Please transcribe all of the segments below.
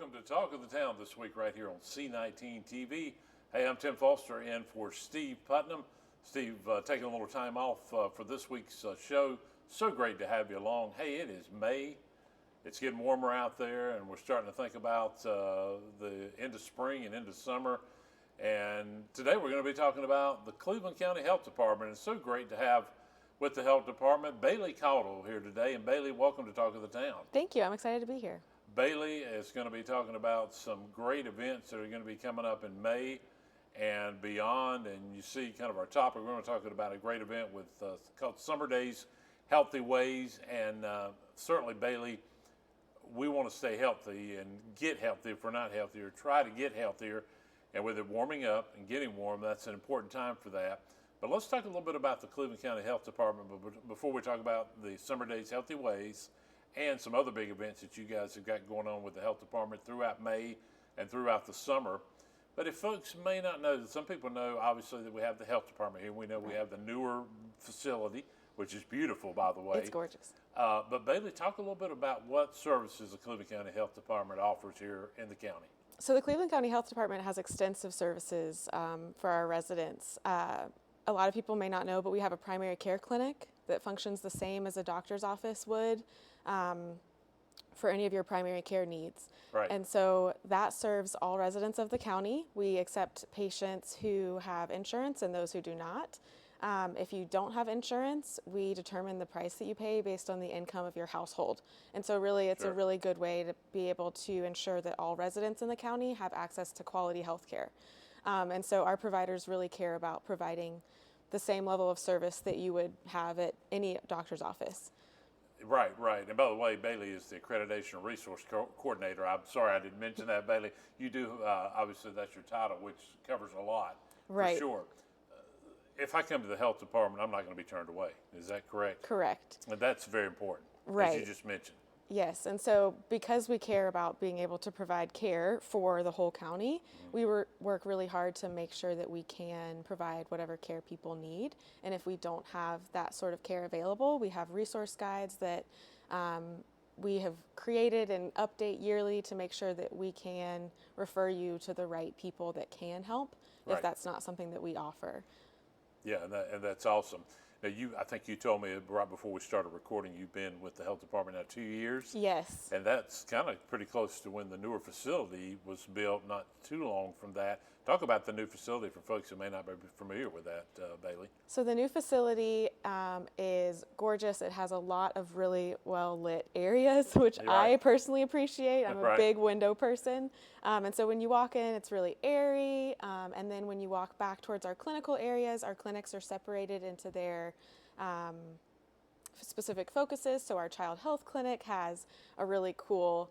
welcome to Talk of the Town this week right here on C19 TV. Hey, I'm Tim Foster in for Steve Putnam. Steve taking a little time off for this week's show. So great to have you along. Hey, it is May. It's getting warmer out there, and we're starting to think about the end of spring and into summer. And today we're going to be talking about the Cleveland County Health Department. It's so great to have with the Health Department Bailey Caudle here today. And Bailey, welcome to Talk of the Town. Thank you. I'm excited to be here. Bailey is going to be talking about some great events that are going to be coming up in May and beyond. And you see kind of our topic. We're going to talk about a great event with called Summer Days, Healthy Ways. And certainly, Bailey, we want to stay healthy and get healthy if we're not healthy, or try to get healthier. And with it warming up and getting warm, that's an important time for that. But let's talk a little bit about the Cleveland County Health Department before we talk about the Summer Days, Healthy Ways, and some other big events that you guys have got going on with the health department throughout May and throughout the summer. But if folks may not know, some people know obviously that we have the health department here. We know we have the newer facility, which is beautiful, by the way. It's gorgeous. But Bailey, talk a little bit about what services the Cleveland County Health Department offers here in the county. So the Cleveland County Health Department has extensive services for our residents. A lot of people may not know, but we have a primary care clinic that functions the same as a doctor's office would. For any of your primary care needs. Right. And so that serves all residents of the county. We accept patients who have insurance and those who do not. If you don't have insurance, we determine the price that you pay based on the income of your household. And so really it's a really good way to be able to ensure that all residents in the county have access to quality health care. And so our providers really care about providing the same level of service that you would have at any doctor's office. Right. And by the way, Bailey is the Accreditation Resource Coordinator. I'm sorry I didn't mention that, Bailey. You do, obviously that's your title, which covers a lot, right. For sure. If I come to the health department, I'm not going to be turned away. Is that correct? Correct. And that's very important, right. As you just mentioned. Yes, and so because we care about being able to provide care for the whole county, we work really hard to make sure that we can provide whatever care people need. And if we don't have that sort of care available, we have resource guides that we have created and update yearly to make sure that we can refer you to the right people that can help if that's not something that we offer. Yeah, and that's awesome. Now, I think you told me right before we started recording, you've been with the health department now 2 years. Yes. And that's kind of pretty close to when the newer facility was built, not too long from that. Talk about the new facility for folks who may not be familiar with that, Bailey. So the new facility is gorgeous. It has a lot of really well-lit areas, which I personally appreciate. I'm a big window person. And so when you walk in, it's really airy. And then when you walk back towards our clinical areas, our clinics are separated into their specific focuses. So our child health clinic has a really cool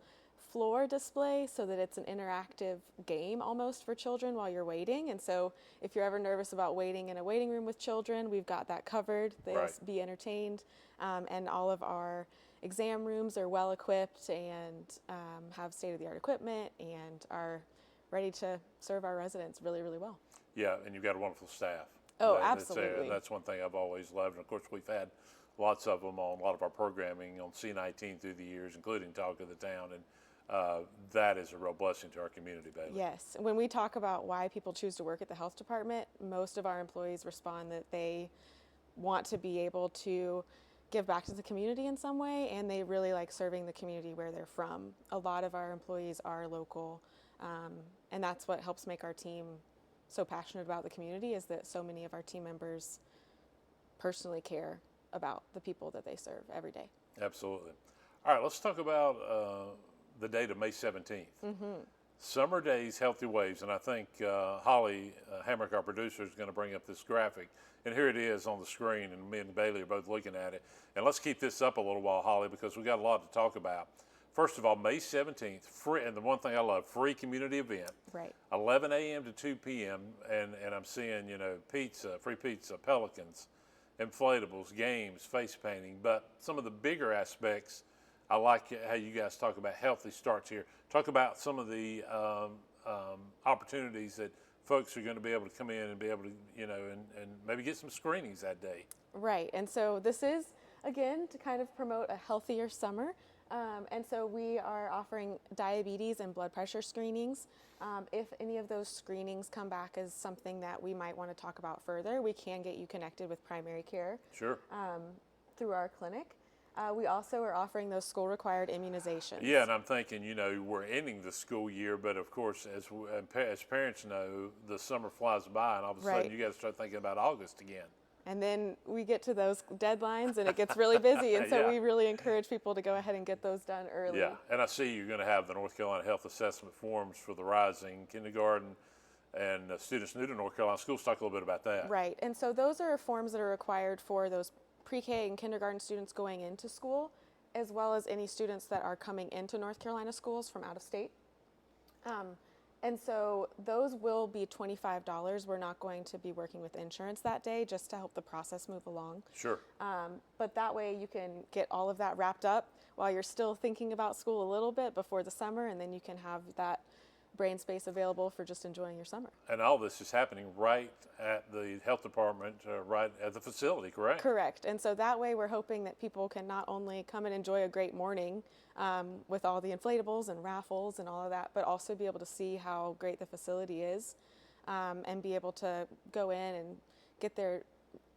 floor display so that it's an interactive game almost for children while you're waiting. And so if you're ever nervous about waiting in a waiting room with children, we've got that covered. They'll be entertained. And all of our exam rooms are well equipped and have state-of-the-art equipment and are ready to serve our residents really, really well. Yeah, and you've got a wonderful staff. Oh, absolutely. That's one thing I've always loved. And of course, we've had lots of them on a lot of our programming on C19 through the years, including Talk of the Town. And that is a real blessing to our community, Bailey. Yes. When we talk about why people choose to work at the health department, most of our employees respond that they want to be able to give back to the community in some way, and they really like serving the community where they're from. A lot of our employees are local, and that's what helps make our team so passionate about the community, is that so many of our team members personally care about the people that they serve every day. Absolutely. All right, let's talk about the date of May 17th. Summer Days, Healthy Ways. And I think Holly Hamrick, our producer, is going to bring up this graphic. And here it is on the screen, and me and Bailey are both looking at it. And let's keep this up a little while, Holly, because we've got a lot to talk about. First of all, May 17th, free, and the one thing I love, free community event. Right. 11 a.m. to 2 p.m. And I'm seeing, pizza, free pizza, pelicans, inflatables, games, face painting. But some of the bigger aspects, I like how you guys talk about healthy starts here. Talk about some of the opportunities that folks are going to be able to come in and be able to, and maybe get some screenings that day. Right. And so this is again, to kind of promote a healthier summer. And so we are offering diabetes and blood pressure screenings. If any of those screenings come back as something that we might want to talk about further, we can get you connected with primary care Sure. through our clinic. We also are offering those school-required immunizations. Yeah, and I'm thinking, we're ending the school year, but of course, as parents know, the summer flies by, and all of a sudden Right. you got to start thinking about August again. And then we get to those deadlines and it gets really busy. And so Yeah. we really encourage people to go ahead and get those done early. Yeah, and I see you're going to have the North Carolina Health Assessment Forms for the rising kindergarten and students new to North Carolina schools. Talk a little bit about that. Right. And so those are forms that are required for those pre-K and kindergarten students going into school, as well as any students that are coming into North Carolina schools from out of state. And so those will be $25. We're not going to be working with insurance that day, just to help the process move along. Sure. But that way you can get all of that wrapped up while you're still thinking about school a little bit before the summer, and then you can have that brain space available for just enjoying your summer. And all this is happening right at the health department, right at the facility, correct? Correct. And so that way we're hoping that people can not only come and enjoy a great morning with all the inflatables and raffles and all of that, but also be able to see how great the facility is and be able to go in and get their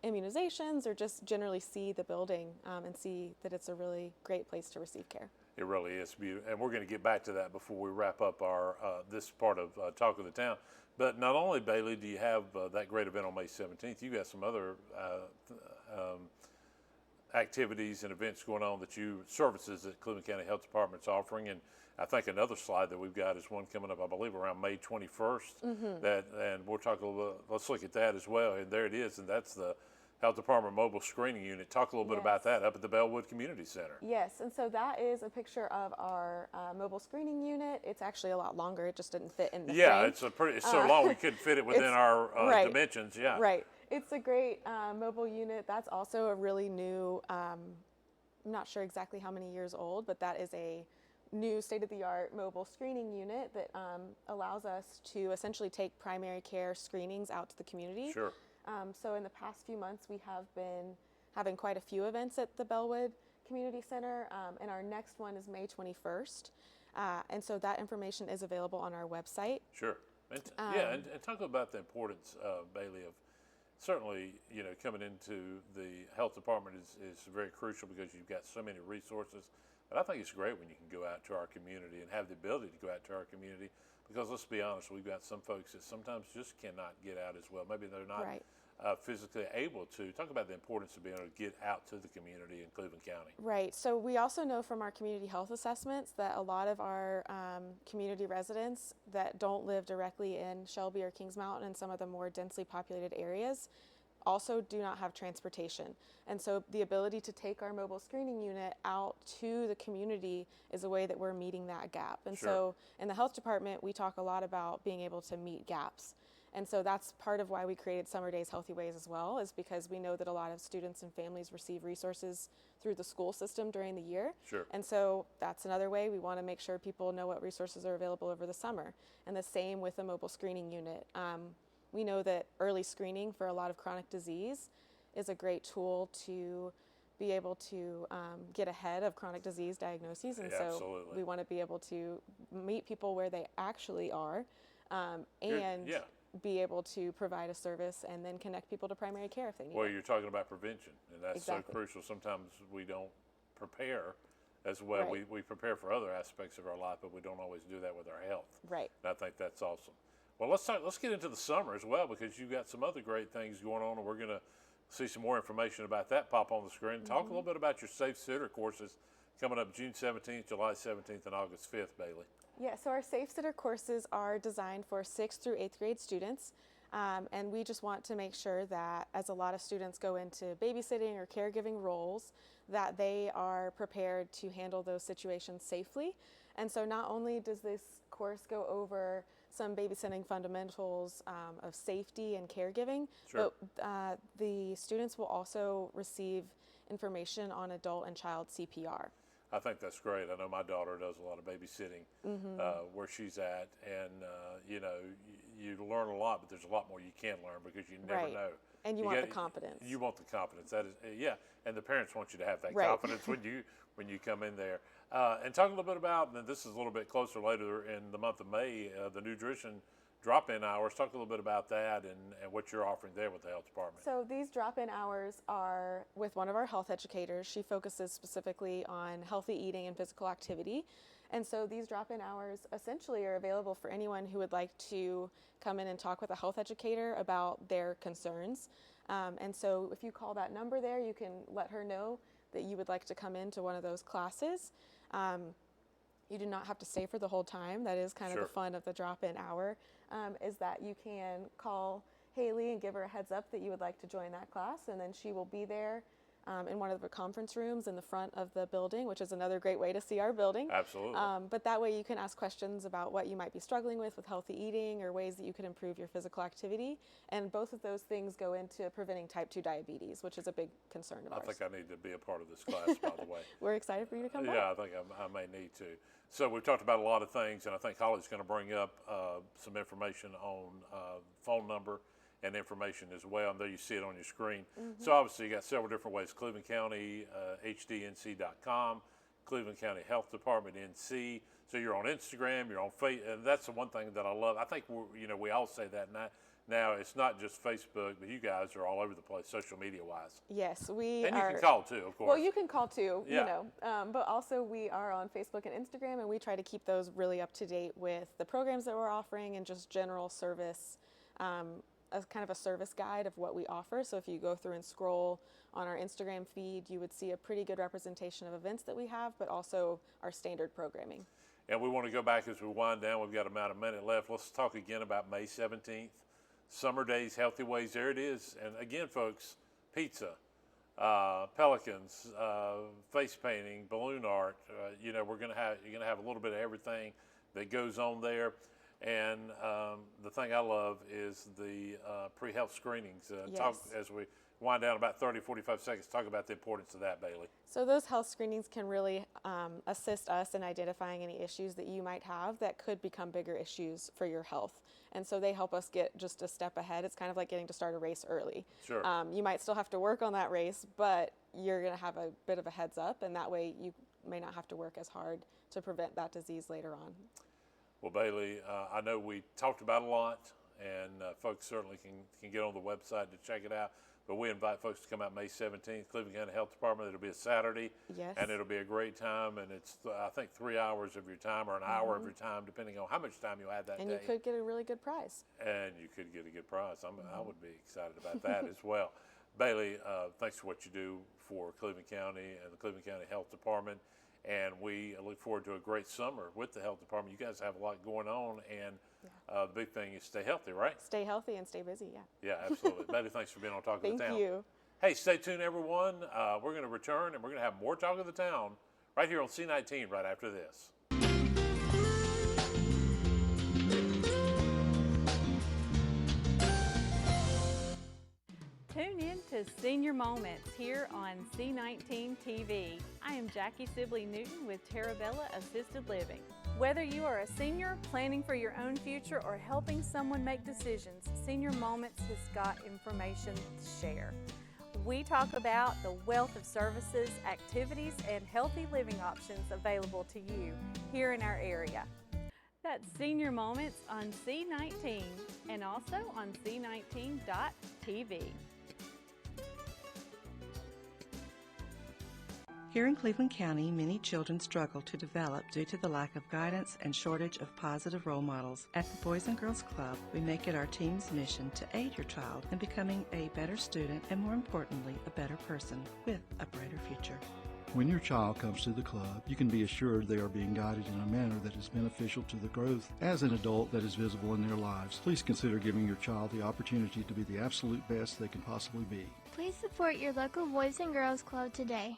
immunizations or just generally see the building and see that it's a really great place to receive care. It really is beautiful, and we're going to get back to that before we wrap up our this part of Talk of the Town. But not only, Bailey, do you have that great event on May 17th, you got some other activities and events going on services that Cleveland County Health Department's offering. And I think another slide that we've got is one coming up, I believe, around May 21st. And we'll talk a little bit, let's look at that as well. And there it is, and that's the Health Department Mobile Screening Unit. Talk a little bit about that up at the Bellwood Community Center. Yes, and so that is a picture of our mobile screening unit. It's actually a lot longer. It just didn't fit in the frame. It's so long we couldn't fit it within our right. dimensions. Yeah. Right. It's a great mobile unit. That's also a really new, I'm not sure exactly how many years old, but that is a new state-of-the-art mobile screening unit that allows us to essentially take primary care screenings out to the community. Sure. So in the past few months, we have been having quite a few events at the Bellwood Community Center, and our next one is May 21st. And so that information is available on our website. Sure. And and talk about the importance, Bailey, of certainly, coming into the health department is very crucial because you've got so many resources. But I think it's great when you can go out to our community and have the ability to go out to our community because let's be honest, we've got some folks that sometimes just cannot get out as well. Maybe they're not Right. Physically able to. Talk about the importance of being able to get out to the community in Cleveland County. Right. So we also know from our community health assessments that a lot of our community residents that don't live directly in Shelby or Kings Mountain and some of the more densely populated areas also do not have transportation. And so the ability to take our mobile screening unit out to the community is a way that we're meeting that gap. And Sure. so in the health department, we talk a lot about being able to meet gaps. And so that's part of why we created Summer Days Healthy Ways as well, is because we know that a lot of students and families receive resources through the school system during the year. Sure. And so that's another way we want to make sure people know what resources are available over the summer. And the same with the mobile screening unit. We know that early screening for a lot of chronic disease is a great tool to be able to get ahead of chronic disease diagnoses. And Yeah, so absolutely. we want to be able to meet people where they actually are and Yeah. be able to provide a service and then connect people to primary care if they need Well, it. you're talking about prevention, and that's Exactly. so crucial. Sometimes we don't prepare as well. Right. We prepare for other aspects of our life, but we don't always do that with our health. Right. And I think that's awesome. Well, let's get into the summer as well because you've got some other great things going on, and we're going to see some more information about that pop on the screen. Talk a little bit about your Safe Sitter courses coming up June 17th, July 17th, and August 5th, Bailey. Yeah, so our Safe Sitter courses are designed for 6th through 8th grade students. And we just want to make sure that as a lot of students go into babysitting or caregiving roles, that they are prepared to handle those situations safely. And so not only does this course go over some babysitting fundamentals of safety and caregiving, Sure. but the students will also receive information on adult and child CPR. I think that's great. I know my daughter does a lot of babysitting where she's at, and you learn a lot, but there's a lot more you can learn because you never Right. know And you want the confidence. You want the confidence. That is, yeah. And the parents want you to have that Right. confidence when you come in there. And talk a little bit about, and this is a little bit closer later in the month of May, the nutrition drop-in hours. Talk a little bit about that and what you're offering there with the health department. So these drop-in hours are with one of our health educators. She focuses specifically on healthy eating and physical activity. And so these drop-in hours essentially are available for anyone who would like to come in and talk with a health educator about their concerns. And so if you call that number there, you can let her know that you would like to come into one of those classes. You do not have to stay for the whole time. That is kind of the fun of the drop-in hour, is that you can call Haley and give her a heads up that you would like to join that class, and then she will be there in one of the conference rooms in the front of the building, which is another great way to see our building. Absolutely. But that way you can ask questions about what you might be struggling with healthy eating or ways that you could improve your physical activity. And both of those things go into preventing type 2 diabetes, which is a big concern of ours. I think I need to be a part of this class, by the way. We're excited for you to come back. Yeah, I think I may need to. So we've talked about a lot of things, and I think Holly's going to bring up some information on phone number and information as well. And there you see it on your screen. So obviously you got several different ways. Cleveland County, hdnc.com, Cleveland County Health Department, NC. So you're on Instagram, you're on Facebook, and that's the one thing that I love. I think we all say that now. It's not just Facebook, but you guys are all over the place, social media wise. Yes, we and are. You can call too, of course. Well, you can call too, Yeah. but also we are on Facebook and Instagram, and we try to keep those really up to date with the programs that we're offering and just general service, as kind of a service guide of what we offer. So if you go through and scroll on our Instagram feed, you would see a pretty good representation of events that we have, but also our standard programming. And we want to go back as we wind down. We've got about a minute left. Let's talk again about May 17th. Summer Days, Healthy Ways. There it is. And again, folks, pizza, pelicans, face painting, balloon art. You're going to have a little bit of everything that goes on there. And the thing I love is the pre-health screenings. Talk as we wind down about 30, 45 seconds. Talk about the importance of that, Bailey. So those health screenings can really assist us in identifying any issues that you might have that could become bigger issues for your health. And so they help us get just a step ahead. It's kind of like getting to start a race early. Sure. You might still have to work on that race, but you're going to have a bit of a heads up, and that way you may not have to work as hard to prevent that disease later on. Well, Bailey, I know we talked about a lot, and folks certainly can get on the website to check it out. But we invite folks to come out May 17th, Cleveland County Health Department. It'll be a Saturday, Yes. and it'll be a great time. And it's, I think, 3 hours of your time or an hour of your time, depending on how much time you had that And day. you could get a really good prize. And you could get a good prize. I would be excited about that as well. Bailey, thanks for what you do for Cleveland County and the Cleveland County Health Department. And we look forward to a great summer with the health department. You guys have a lot going on, and the big thing is stay healthy, right? Stay healthy and stay busy, yeah. Yeah, absolutely. Bailey, thanks for being on Talk of the Town. Thank you. Hey, stay tuned, everyone. We're going to return, and we're going to have more Talk of the Town right here on C19 right after this. Tune in to Senior Moments here on C19 TV. I am Jackie Sibley Newton with Terabella Assisted Living. Whether you are a senior planning for your own future or helping someone make decisions, Senior Moments has got information to share. We talk about the wealth of services, activities, and healthy living options available to you here in our area. That's Senior Moments on C19 and also on C19.tv. Here in Cleveland County, many children struggle to develop due to the lack of guidance and shortage of positive role models. At the Boys and Girls Club, we make it our team's mission to aid your child in becoming a better student and, more importantly, a better person with a brighter future. When your child comes to the club, you can be assured they are being guided in a manner that is beneficial to the growth as an adult that is visible in their lives. Please consider giving your child the opportunity to be the absolute best they can possibly be. Please support your local Boys and Girls Club today.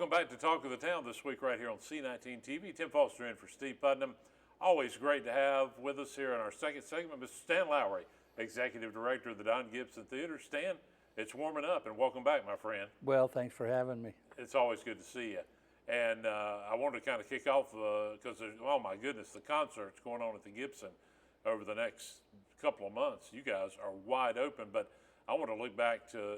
Welcome back to Talk of the Town this week right here on C19 TV. Tim Foster in for Steve Putnam. Always great to have with us here in our second segment, Mr. Stan Lowry, Executive Director of the Don Gibson Theater. Stan, it's warming up, and welcome back, my friend. Well, thanks for having me. It's always good to see you. And I wanted to kind of kick off because, oh my goodness, the concerts going on at the Gibson over the next couple of months. You guys are wide open, but I want to look back to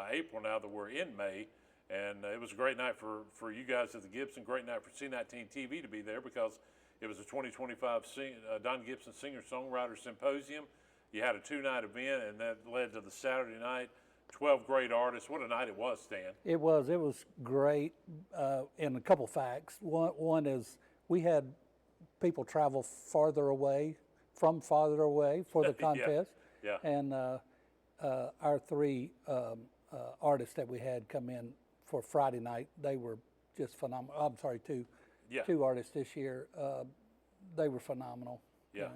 April now that we're in May. And it was a great night for you guys at the Gibson, great night for C19 TV to be there because it was a 2025 Don Gibson Singer-Songwriter Symposium. You had a 2-night event, and that led to the Saturday night. 12 great artists. What a night it was, Stan. It was great. And a couple facts. One is we had people travel farther away for the contest. Yeah. And our 3 artists that we had come in for Friday night, they were just phenomenal. I'm sorry, 2 artists this year. They were phenomenal. Yeah.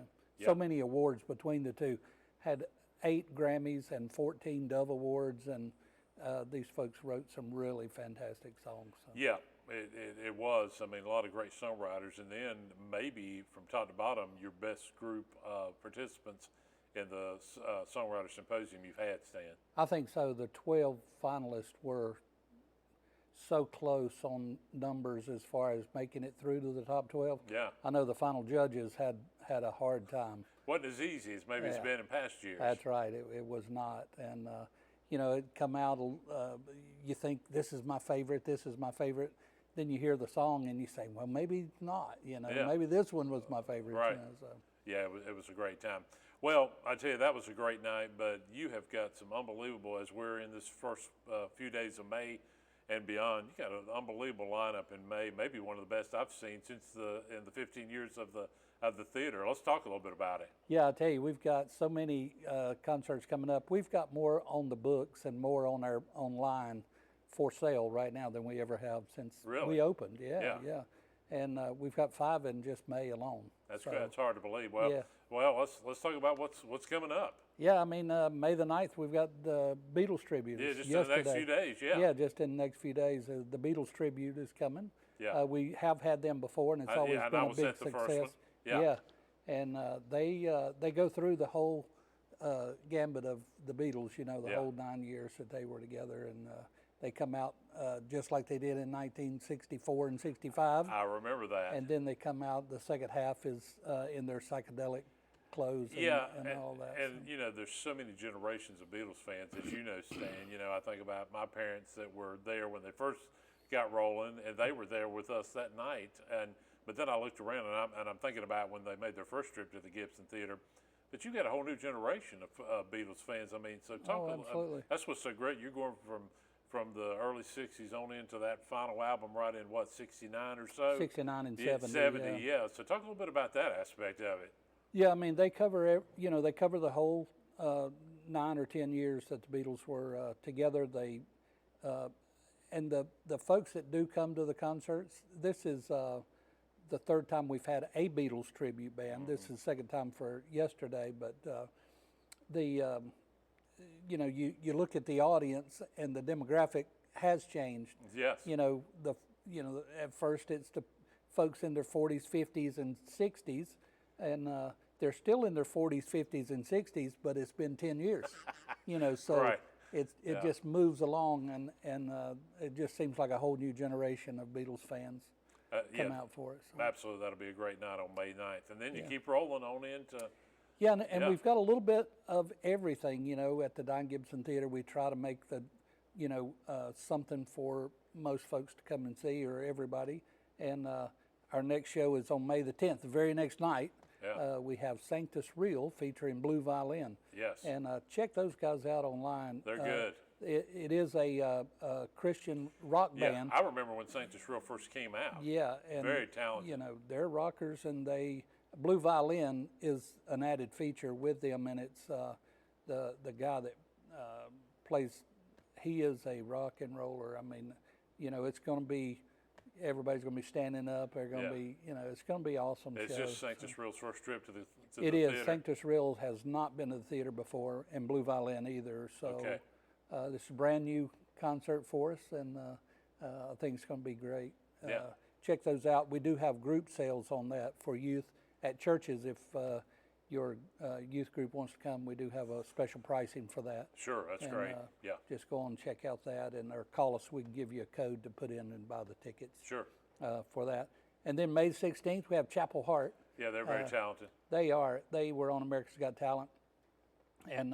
So many awards between the 2. Had 8 Grammys and 14 Dove Awards, and these folks wrote some really fantastic songs. So. Yeah, it was. I mean, a lot of great songwriters, and then maybe from top to bottom, your best group of participants in the Songwriter Symposium you've had, Stan. I think so. The 12 finalists were so close on numbers as far as making it through to the top 12. Yeah. I know the final judges had a hard time. Wasn't as easy as maybe it's been in past years. That's right. It was not. And, it come out, you think, this is my favorite, Then you hear the song and you say, well, maybe not, maybe this one was my favorite. Right. So. Yeah, it was a great time. Well, I tell you, that was a great night, but you have got some unbelievable, as we're in this first few days of May and beyond, you got an unbelievable lineup in May, maybe one of the best I've seen in the 15 years of the theater. Let's talk a little bit about it. Yeah, I tell you, we've got so many concerts coming up. We've got more on the books and more on our online for sale right now than we ever have since we opened. Yeah. And we've got 5 in just May alone. That's good. It's hard to believe. Well, let's talk about what's coming up. Yeah, I mean, May the 9th, we've got the Beatles tribute. Yeah, just in the next few days, Yeah, just in the next few days. The Beatles tribute is coming. Yeah. We have had them before, and it's always been a big success. Yeah. And they go through the whole gambit of the Beatles, the whole 9 years that they were together, and they come out just like they did in 1964 and 65. I remember that. And then they come out, the second half is in their psychedelic clothes and all that. And, there's so many generations of Beatles fans, as you know, Stan. I think about my parents that were there when they first got rolling, and they were there with us that night. But then I looked around, and I'm thinking about when they made their first trip to the Gibson Theater. But you got a whole new generation of Beatles fans. I mean, so absolutely. That's what's so great. You're going from the early 60s on into that final album right in, 69 or so? 69 and 70. 70, yeah. So talk a little bit about that aspect of it. Yeah, I mean, they cover the whole 9 or 10 years that the Beatles were together. They and the folks that do come to the concerts, this is the 3rd time we've had a Beatles tribute band. This is the 2nd time for yesterday, but you look at the audience and the demographic has changed. Yes. At first it's the folks in their 40s, 50s, and 60s, and they're still in their 40s, 50s, and 60s, but it's been 10 years. So right. it just moves along, and it just seems like a whole new generation of Beatles fans come out for it. So. Absolutely, that'll be a great night on May 9th. And then you keep rolling on into... Yeah, and we've got a little bit of everything, at the Don Gibson Theater. We try to make the, something for most folks to come and see, or everybody. And our next show is on May the 10th, the very next night. Yeah. We have Sanctus Real featuring Blue Violin. Yes. And check those guys out online. They're good. It is a Christian rock band. I remember when Sanctus Real first came out. Yeah. And, very talented. They're rockers, and Blue Violin is an added feature with them, and it's the guy that plays. He is a rock and roller. I mean, it's going to be, everybody's going to be standing up. They're going to be, it's going to be awesome. It's show, just Sanctus Real's first trip to the theater. Theater. Sanctus Real has not been to the theater before, and Blue Violin either. So this is a brand new concert for us, and I think it's going to be great. Yeah. Check those out. We do have group sales on that for youth at churches. If your youth group wants to come, we do have a special pricing for that. Sure, that's And, great. Yeah, Just go on and check out that, and or call us. We can give you a code to put in and buy the tickets sure. for that. And then May 16th, we have Chapel Heart. Yeah, they're very talented. They are. They were on America's Got Talent, and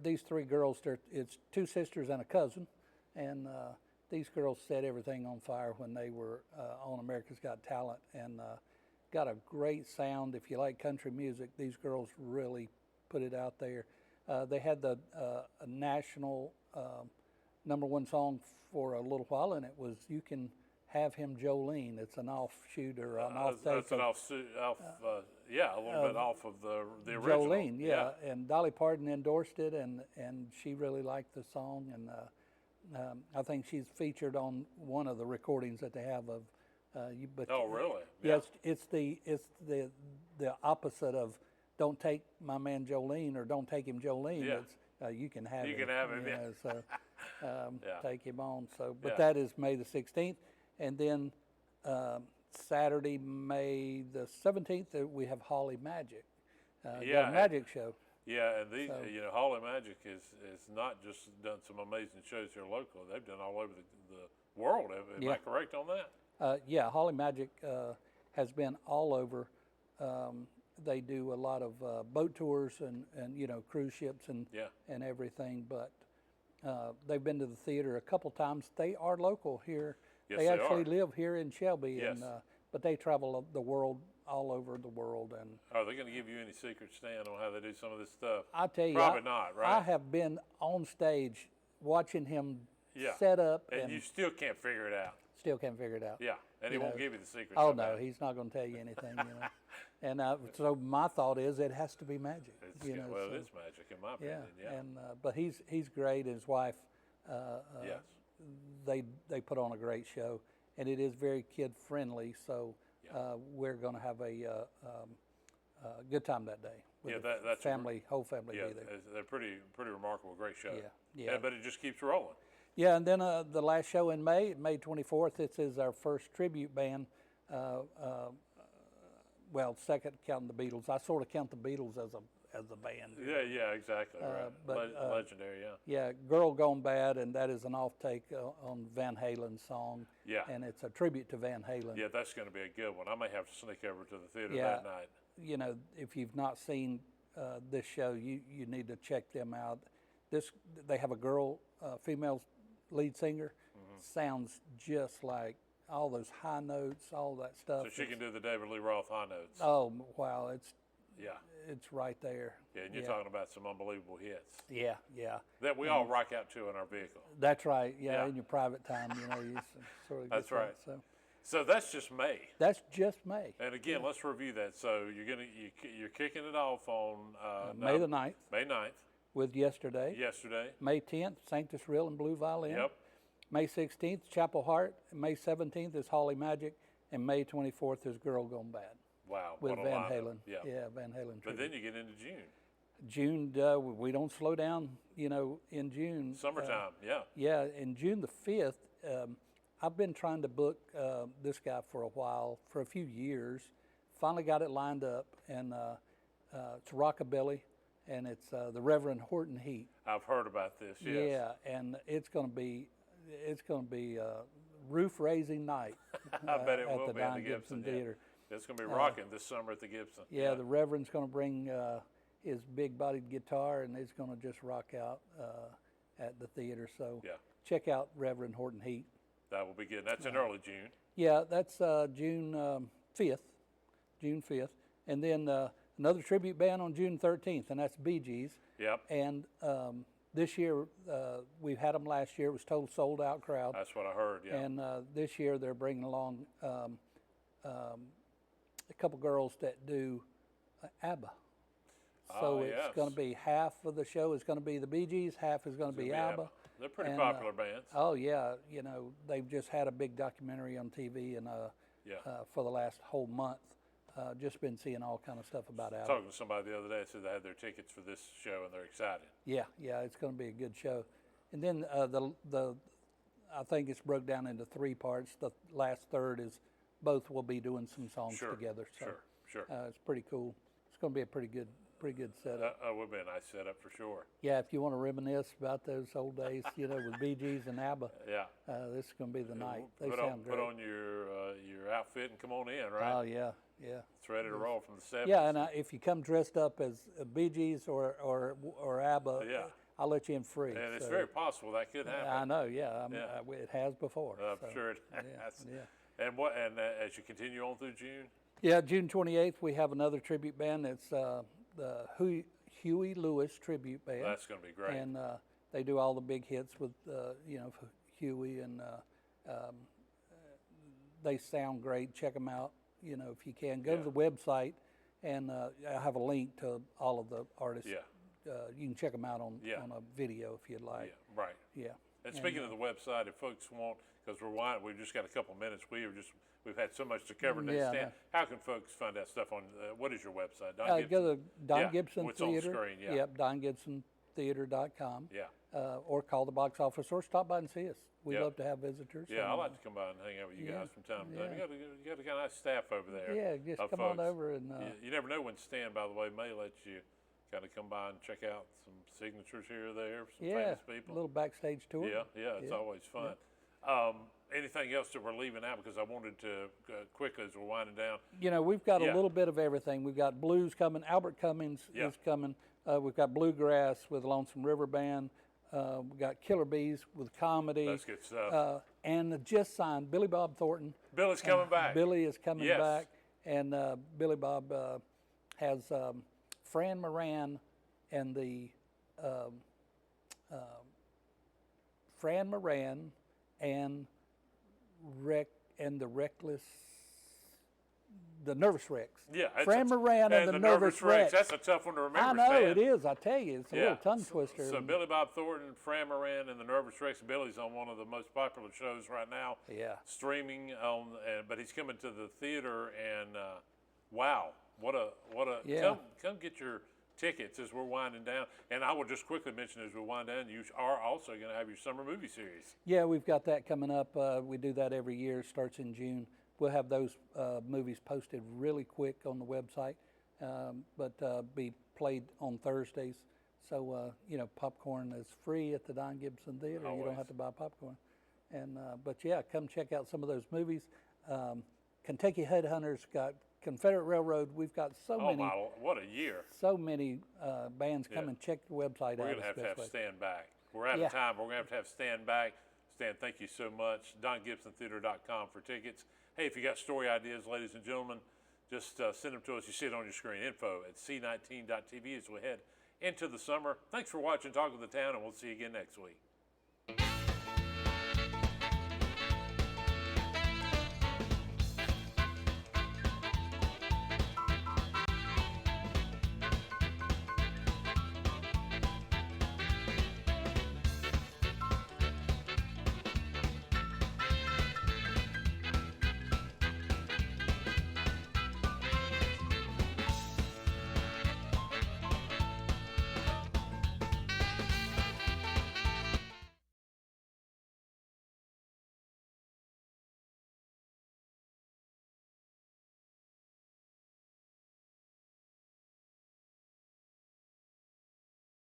these three girls. It's two sisters and a cousin, and these girls set everything on fire when they were on America's Got Talent, and got a great sound. If you like country music, these girls really put it out there. They had the a national #1 song for a little while, and it was "You Can Have Him, Jolene." It's an offshoot or an That's off-take an of yeah, a little bit off of the original. Jolene, yeah. And Dolly Parton endorsed it, and she really liked the song, and I think she's featured on one of the recordings that they have of you. But Oh, really? yes, it's the opposite of "Don't Take My Man Jolene" or "Don't Take Him Jolene." Yeah. It's "You Can Have You Him." can have him, you yeah. know, so Yeah. take him on. So, but Yeah. that is May the 16th, and then Saturday, May the 17th, we have Holly Magic. Got Yeah. a magic show. Yeah, and these, So- Holly Magic is not just done some amazing shows here locally. They've done all over the world. Am Yeah. I correct on that? Yeah, Holly Magic has been all over. They do a lot of boat tours and cruise ships and Yeah. and everything. But they've been to the theater a couple times. They are local here. Yes, they they actually are. live here in Shelby, Yes. and but they travel the world, all over the world. And Are they going to give you any secrets, Stan, on how they do some of this stuff? I tell you, Probably not, right? I have been on stage watching him Yeah. set up, And and you still can't figure it out. still can't figure it out. Yeah, and he You won't know. give you the secrets. Oh about no, it. he's not going to tell you anything. And so my thought is it has to be magic. It's, you know, well, so, it is magic in my yeah. opinion. Yeah. And but he's great. His wife, Yes. they put on a great show, and it is very kid friendly. So Yeah. we're going to have a good time that day. With Yeah, the that's a family, whole family Yeah, be there. they're pretty remarkable. Great show. Yeah, yeah. But it just keeps rolling. Yeah, and then the last show in May 24th. This is our first tribute band. Well, second counting the Beatles. I sort of count the Beatles as a band. Yeah, exactly. Right. but, Legendary. Yeah. Yeah, "Girl Gone Bad," and that is an off-take on Van Halen's song. Yeah. And it's a tribute to Van Halen. Yeah, that's going to be a good one. I may have to sneak over to the theater Yeah. that night. You know, if you've not seen this show, you need to check them out. They have a girl, female lead singer, Mm-hmm. sounds just like all those high notes, all that stuff. So she can do the David Lee Roth high notes. Oh wow, Yeah. it's right there. Yeah, and you're talking about some unbelievable hits Yeah, yeah. that we all rock out to in our vehicle. That's right. Yeah, Yeah. in your private time, you sort of. That's get right. that, So So that's just May. that's just May. And again, let's review that. So you're kicking it off on May the 9th May 9th, with Yesterday. yesterday. May 10th, Sanctus Real and Blue Violin. Yep. May 16th, Chapel Heart. May 17th is Holly Magic, and May 24th is Girl Gone Bad Wow. with what a Van lineup. Halen. Yeah. Van Halen. But tribute. then you get into June, June, we don't slow down. In June. summertime. Yeah. Yeah, in June the 5th, I've been trying to book this guy for a while, for a few years. Finally got it lined up, and it's rockabilly, and it's the Reverend Horton Heat. I've heard about this. Yes. Yeah, and it's going to be roof raising night. I bet it at will the be in Don the Gibson Theater. It's going to be rocking this summer at the Gibson. Yeah, the Reverend's going to bring his big-bodied guitar, and he's going to just rock out at the theater. So Yeah. check out Reverend Horton Heat. That will be good. That's in early June. Yeah, that's June 5th. June 5th. And then another tribute band on June 13th, and that's Bee Gees. Yep. And this year, we've had them last year. It was total sold-out crowd. That's what I heard. Yeah. And this year, they're bringing along a couple girls that do ABBA. So it's yes. going to be half of the show is going to be the Bee Gees, half is going to be ABBA. They're pretty And, popular bands. Oh yeah, they've just had a big documentary on TV, and Yeah. for the last whole month, just been seeing all kind of stuff about ABBA. Talking to somebody the other day, said they had their tickets for this show and they're excited. Yeah, it's going to be a good show. And then the I think it's broke down into 3 parts. The last third is both will be doing some songs Sure, together. So, sure. it's pretty cool. It's going to be a pretty good setup. Would be a nice setup for sure. Yeah, if you want to reminisce about those old days, with Bee Gees and ABBA, Yeah. this is going to be the night. They Put sound great. Put on your outfit and come on in, right? Oh yeah. It's ready to roll from the 70s. Yeah, and if you come dressed up as Bee Gees or ABBA, Yeah. I'll let you in free. And it's So, very possible that could happen. I know. Yeah, Yeah. it has before. I'm so, sure it yeah, has. yeah. And as you continue on through June, Yeah, June 28th, we have another tribute band. It's the Huey Lewis Tribute Band. that's going to be great. And they do all the big hits with, Huey, and they sound great. Check them out, if you can. Go to the website, and I have a link to all of the artists. Yeah. You can check them out on Yeah. a video if you'd Yeah, like. right. Yeah. And speaking of the website, if folks want, because we've just got a couple minutes, we've had so much to cover today. Yeah, I Stan, know. how can folks find that stuff on? What is your website? Go to Don Yeah, Gibson what's on the Theater. screen, yeah. Yep, DonGibsonTheater.com. Yeah. Or call the box office or stop by and see us. We Yeah. love to have visitors. Yeah, I and, like to come by and hang out with you yeah, guys from time to time. yeah. You got a kind of nice staff over there. Yeah, just of come on folks. over and. You never know when Stan, by the way, may let you kind of come by and check out some signatures here or there, some Yeah, famous a people. little backstage tour. Yeah, it's Yeah, always fun. Anything else that we're leaving out? Because I wanted to quickly as we're winding down. We've got Yeah. a little bit of everything. We've got blues coming. Albert Cummings Yeah. is coming. We've got bluegrass with Lonesome River Band. We've got Killer Bees with comedy. That's good stuff. And just signed Billy Bob Thornton. Billy's coming back. Billy is coming Yes. back, and Billy Bob has Fran Moran and the Fran Moran and the Nervous Wrecks. Yeah, it's Fran Moran and the Nervous Wrecks. That's a tough one to remember. I know Stan. it is. I tell you, it's a little tongue twister. So Billy Bob Thornton, Fran Moran, and the Nervous Wrecks. Billy's on one of the most popular shows right now. Yeah. Streaming on, but he's coming to the theater, and wow, what a Yeah. come get your tickets as we're winding down. And I will just quickly mention as we wind down, you are also going to have your summer movie series. Yeah, we've got that coming up. We do that every year. Starts in June. We'll have those movies posted really quick on the website, but be played on Thursdays. So popcorn is free at the Don Gibson Theater. You Always. don't have to buy popcorn. And but yeah, come check out some of those movies. Kentucky Headhunters got Confederate Railroad. We've got so Oh many. my, what a year! So many bands. Come Yeah. and check the website We're out. going to have especially. Stan back. We're out Yeah. of time. But we're going to have Stan back. Stan, thank you so much. DonGibsonTheater.com for tickets. Hey, if you got story ideas, ladies and gentlemen, just send them to us. You see it on your screen. Info@c19.tv as we head into the summer. Thanks for watching Talk of the Town, and we'll see you again next week.